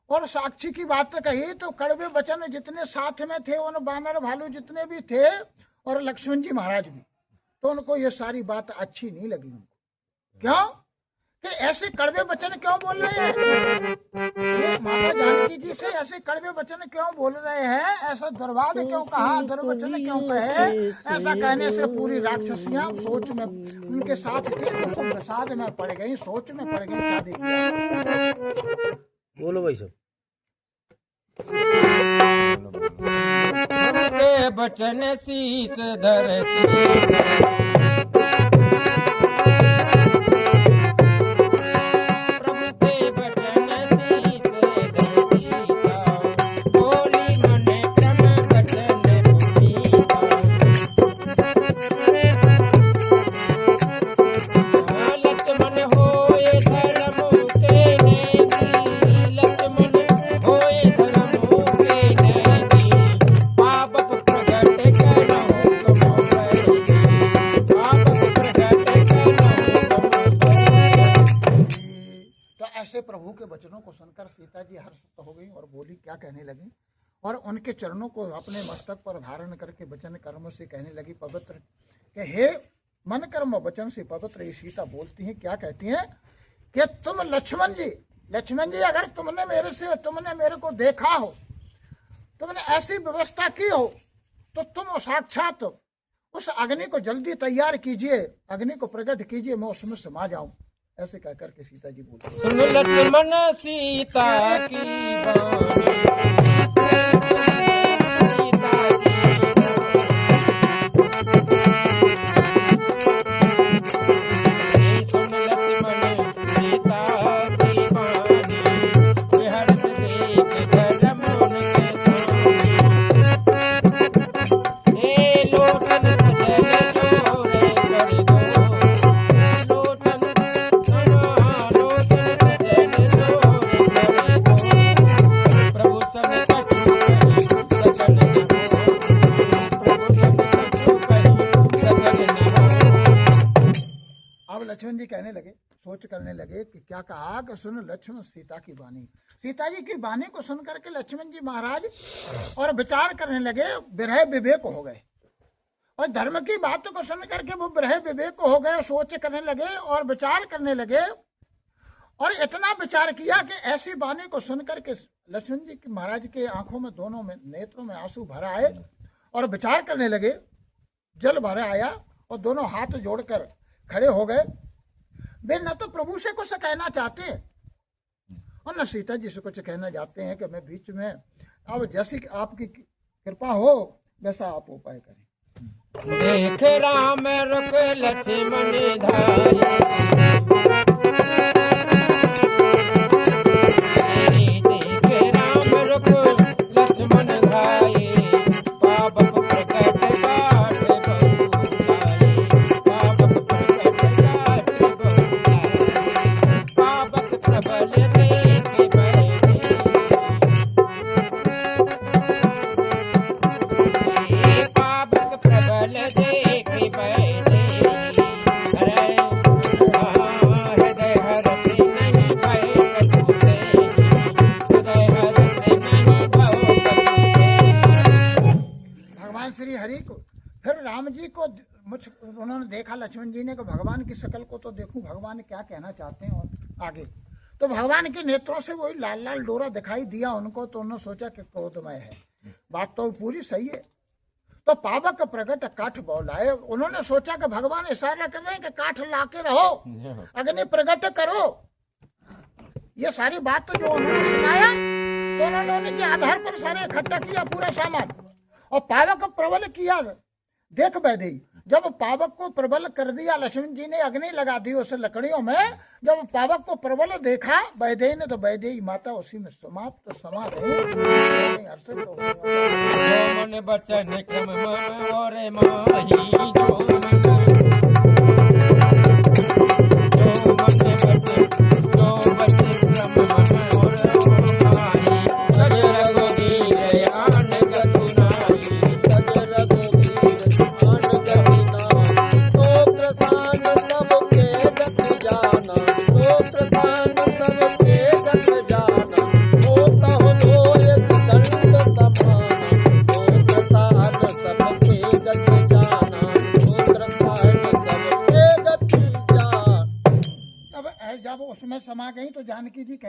और साक्षी की बात कही तो कड़वे वचन जितने साथ में थे उन बानर भालू जितने भी थे और लक्ष्मण जी महाराज भी, तो उनको ये सारी बात अच्छी नहीं लगी उनको। क्यों कि ऐसे कड़वे वचन क्यों बोल रहे हैं, माता जानकी जी से ऐसे कड़वे वचन क्यों बोल रहे हैं, ऐसा दरवाद क्यों कहा, दुर्वचन क्यों कहे। ऐसा कहने से पूरी राक्षसियां सोच में उनके साथ थे तो सब प्रसाद में पड़ गई, सोच में पड़ गई। क्या देखिए बोलो भाई सब। के बचन शीस धर सी प्रभु के वचनों को सुनकर सीता जी हर्षित हो गई और बोली, क्या कहने लगी, और उनके चरणों को अपने मस्तक पर धारण करके वचन कर्म से कहने लगी पवित्र कि हे मन कर्म वचन से पवित्र। ये सीता बोलती हैं, क्या कहती हैं कि तुम लक्ष्मण जी अगर तुमने मेरे को देखा हो, तुमने ऐसी व्यवस्था की हो, तो तुम साक्षात उस अग्नि को जल्दी तैयार कीजिए, अग्नि को प्रकट कीजिए, मैं उसमें समा जाऊं। ऐसे कहकर के सीता जी बोलती, सुन लक्ष्मण सीता की बानी। लक्ष्मण जी कहने लगे, सोच करने लगे कि क्या कहा कि सुन लक्ष्मण सीता की वाणी। सीता जी की वाणी को सुन करके लक्ष्मण जी महाराज और विचार करने लगे, विरह विवेक हो गए, और धर्म की बातों को सुन करके वो विरह विवेक हो गए, सोच करने लगे और विचार करने लगे। और इतना विचार किया कि ऐसी वाणी को सुन करके लक्ष्मण जी की महाराज के आंखों में, दोनों में नेत्रों में आंसू भर आए और विचार करने लगे, जल भर आया और दोनों हाथ जोड़कर खड़े हो गए। वे न तो प्रभु से कुछ कहना चाहते हैं और न सीता जी से कुछ कहना चाहते हैं कि मैं बीच में, अब जैसी आपकी कृपा हो वैसा आप उपाय करें। देख राम रुक लक्ष्मण धाये, उन्होंने देखा लक्ष्मण जी ने कि भगवान की शकल को तो देखूं, भगवान क्या कहना चाहते हैं। और आगे तो भगवान के नेत्रों से वही लाल लाल डोरा दिखाई दिया उनको, तो उन्होंने सोचा कि क्रोधमय है। बात तो पूरी सही है। तो पावक प्रकट काठ बोलाए, उन्होंने सोचा कि भगवान इशारा कर रहे हैं कि काठ लाके रहो, अग्नि प्रकट करो। ये सारी बात तो जो उन्होंने सुनाया, तो उन्होंने उनके आधार पर सारे इकट्ठा किया पूरा सामान और पावक प्रबल किया। देख बैदे जब पावक को प्रबल कर दिया लक्ष्मण जी ने, अग्नि लगा दी उस लकड़ियों में। जब पावक को प्रबल देखा वैदेही ने, तो वैदेही माता उसी में समाप्त समा गई। मन बचन क्रम मन और माही, जो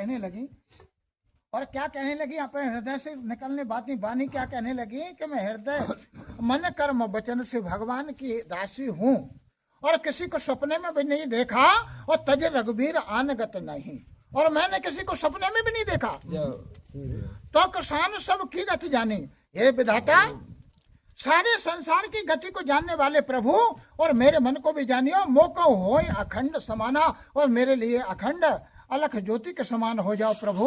कहने लगी, और क्या कहने लगी, अपने हृदय से निकलने बात नहीं, वाणी क्या कहने लगी कि मैं हृदय मन कर्म वचन से भगवान की दासी हूँ, और किसी को सपने में भी नहीं देखा, और तज रघुवीर आनगत नहीं, और मैंने किसी को सपने में भी नहीं देखा। तो किसान सब की गति जानी, हे विधाता सारे संसार की गति को जानने वाले प्रभु, और मेरे मन को भी जानियो, मोको हो अखंड समाना, और मेरे लिए अखंड अलख ज्योति के समान हो जाओ प्रभु।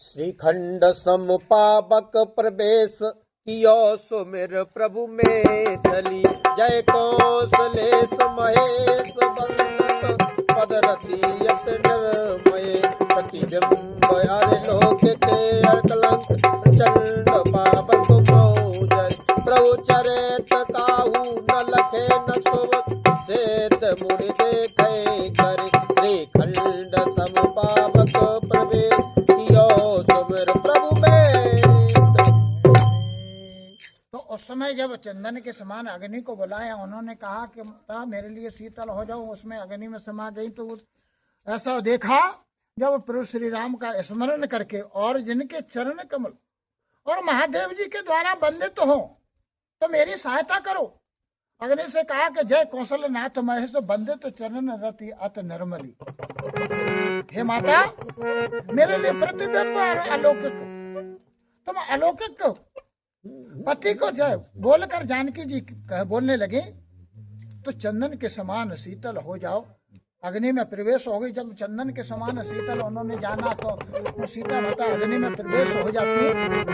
श्रीखंड समपावक प्रवेश कियो सुमिर प्रभु में धली, जय कौशलेश महेश बंदत पदरती यत निर्मये, प्रतिबिंब अरे लोक के अकलंक चंड पावक मौजय, प्रभु चरित काहू न लखे न सुव सेत मुनि देखे करे, श्रीखंड समपावक प्रवेश कियो सुमिर प्रभु में। तो उस समय जब चंदन के समान अग्नि को बुलाया, उन्होंने कहा कि माता मेरे लिए शीतल हो जाओ, उसमें अग्नि में समा गई। तो ऐसा देखा जब प्रभु श्री राम का स्मरण करके, और जिनके चरण कमल और महादेव जी के द्वारा वंदित हो, तो मेरी सहायता करो। अग्नि से कहा कि जय कौशल नाथ महेश वंदित चरण रति अत निर्मली, हे माता मेरे लिए प्रतिबिंब अलौकिक, तुम अलौकिक पति को जय बोलकर जानकी जी बोलने लगे, तो चंदन के समान शीतल हो जाओ। अग्नि में प्रवेश हो गई। जब चंदन के समान शीतल उन्होंने जाना, तो सीता माता अग्नि में प्रवेश हो जाती है।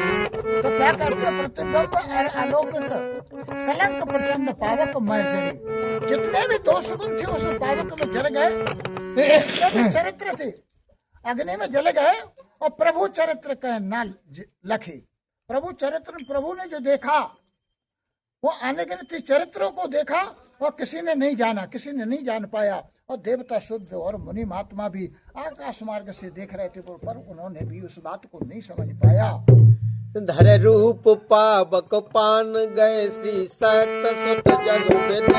तो क्या करते, प्रतिबिंब अलौकिक कलंक प्रचंड पावक में जले, जितने भी दोष गुण थे उस पावक में जल गए, चरित्र थे अग्नि में जल गए, और प्रभु चरित्र के नाल लखे। प्रभु चरित्र, प्रभु ने जो देखा वो अनगिनत चरित्रों को देखा, और किसी ने नहीं जाना, किसी ने नहीं जान पाया। और देवता शुद्ध और मुनि महात्मा भी आकाश मार्ग से देख रहे थे, पर उन्होंने भी उस बात को नहीं समझ पाया। धर रूप पावक पान गए, श्री सत सुत जग विदित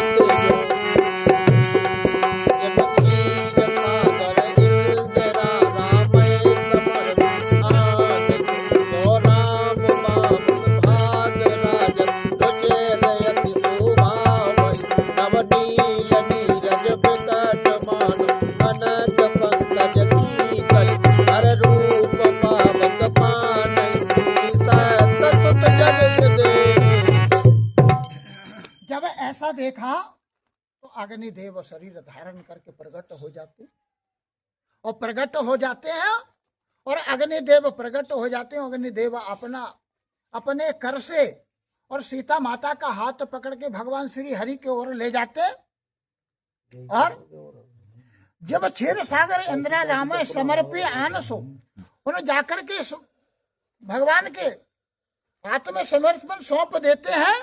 देखा तो अग्निदेव शरीर धारण करके प्रकट हो जाते, और प्रकट हो जाते हैं, और अग्निदेव प्रकट हो जाते हैं। अग्निदेव अपने कर से और सीता माता का हाथ पकड़ के भगवान श्री हरि की ओर ले जाते, और जब क्षीर सागर इंदिरा राम समर्पी आनसो, उन्हें जाकर के भगवान के हाथ में समर्पण सौंप देते हैं।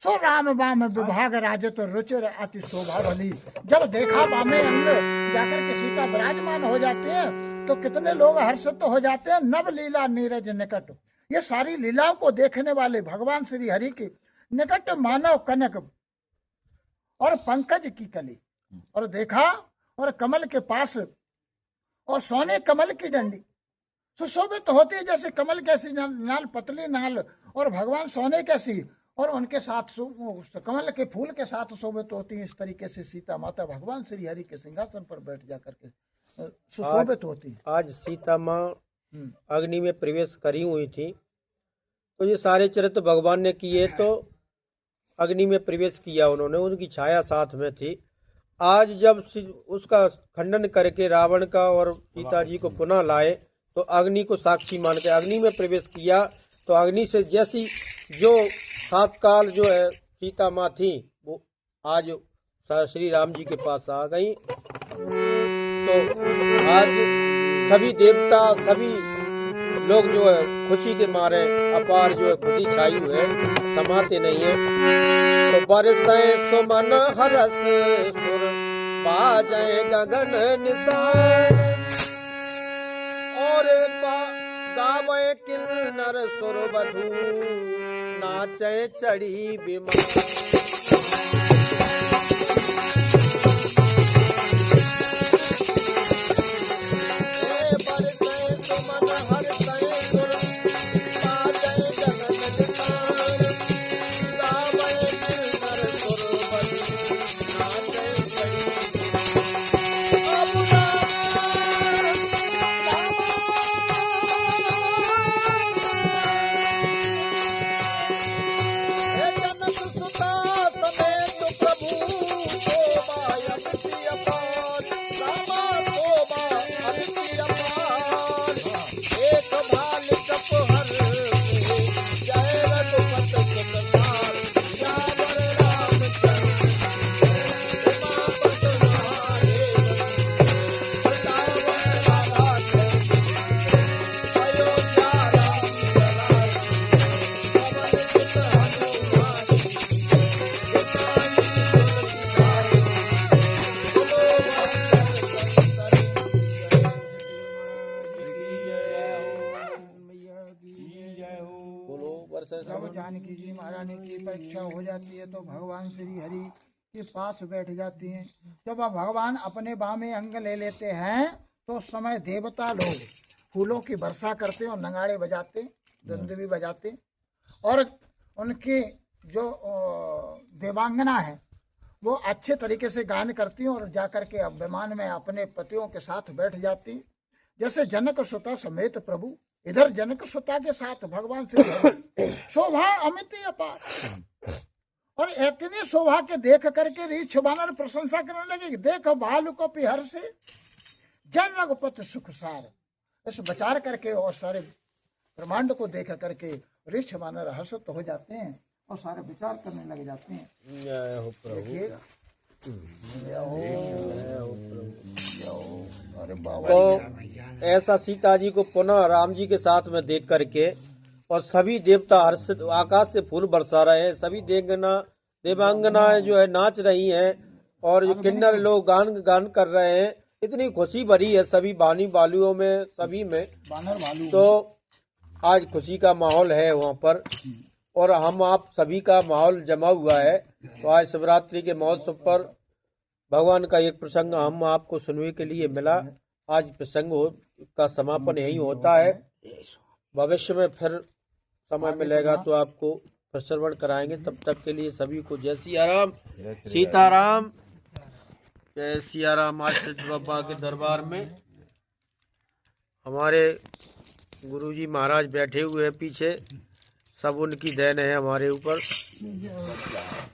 सो राम वाम विभाग राजत रुचिर अति शोभा भली। जब देखा वामे अंग जाकर के सीता विराजमान हो जाते हैं, तो कितने लोग हर्षित हो जाते हैं। नव लीला नीरज निकट, ये सारी लीलाओं को देखने वाले भगवान श्री हरि के निकट मानव कनक और पंकज की कली, और देखा और कमल के पास और सोने कमल की डंडी सुशोभित होती है, जैसे कमल कैसी नाल पतली नाल, और भगवान सोने कैसी, और उनके साथ कमल के फूल के साथ शोभित होती है। इस तरीके से सीता माता भगवान श्री हरि के सिंहासन पर बैठ जाकर के सुशोभित होती है। आज सीता माँ अग्नि में प्रवेश करी हुई थी, तो ये सारे चरित्र भगवान ने किए, तो अग्नि में प्रवेश किया उन्होंने, उनकी छाया साथ में थी। आज जब उसका खंडन करके रावण का और सीता जी को पुनः लाए, तो अग्नि को साक्षी मान के अग्नि में प्रवेश किया। तो अग्नि से जैसी जो 7 काल जो है सीता माँ थी, वो आज श्री राम जी के पास आ गई। तो आज सभी देवता, सभी लोग जो है खुशी के मारे अपार जो है खुशी छाई हुई है, समाते नहीं है। तो बरसे सुमन हरस सुर बाजे गगन निशान, और गावे किन्नर सुर वधू नाचे चढ़ी विमान। जानकी जी महारानी की परीक्षा हो जाती है तो भगवान श्री हरि के पास बैठ जाती हैं। जब अब भगवान अपने बामे अंग ले लेते हैं तो उस समय देवता लोग फूलों की वर्षा करते और नगाड़े बजाते, दंड भी बजाते, और उनकी जो देवांगना है वो अच्छे तरीके से गान करती हैं और जाकर के अब विमान में अपने पतियों के साथ बैठ जाती। जैसे जनक सुता समेत प्रभु, इधर जनक सुता के साथ भगवान श्री हरि, शोभा अमित अपार। और इतनी शोभा के देख करके रीछ वानर प्रशंसा करने लगे कि देख भालू को पिहर से जन रघुपति सुख सार। इस विचार करके और सारे ब्रह्मांड को देख करके रीछ वानर हर्षित हो जाते हैं और सारे विचार करने लग जाते हैं। जय हो प्रभु। देखिए, अरे बाबा, तो ऐसा सीता जी को पुनः राम जी के साथ में देख करके और सभी देवता हर्षित आकाश से फूल बरसा रहे हैं। सभी देवांगनाएं जो है नाच रही हैं और जो किन्नर लोग गान कर रहे हैं। इतनी खुशी भरी है सभी बानी बालुओं में, सभी में। बानर भालू तो आज खुशी का माहौल है वहाँ पर और हम आप सभी का माहौल जमा हुआ है। तो आज शिवरात्रि के महोत्सव पर भगवान का एक प्रसंग हम आपको सुनने के लिए मिला। आज प्रसंग का समापन यही होता है। भविष्य में फिर समय मिलेगा तो आपको प्रश्रवण कराएंगे। तब तक के लिए सभी को जय सिया राम, सीताराम, जय सिया राम। आज सच बाबा के दरबार में हमारे गुरुजी महाराज बैठे हुए हैं पीछे, सब उनकी देन है हमारे ऊपर।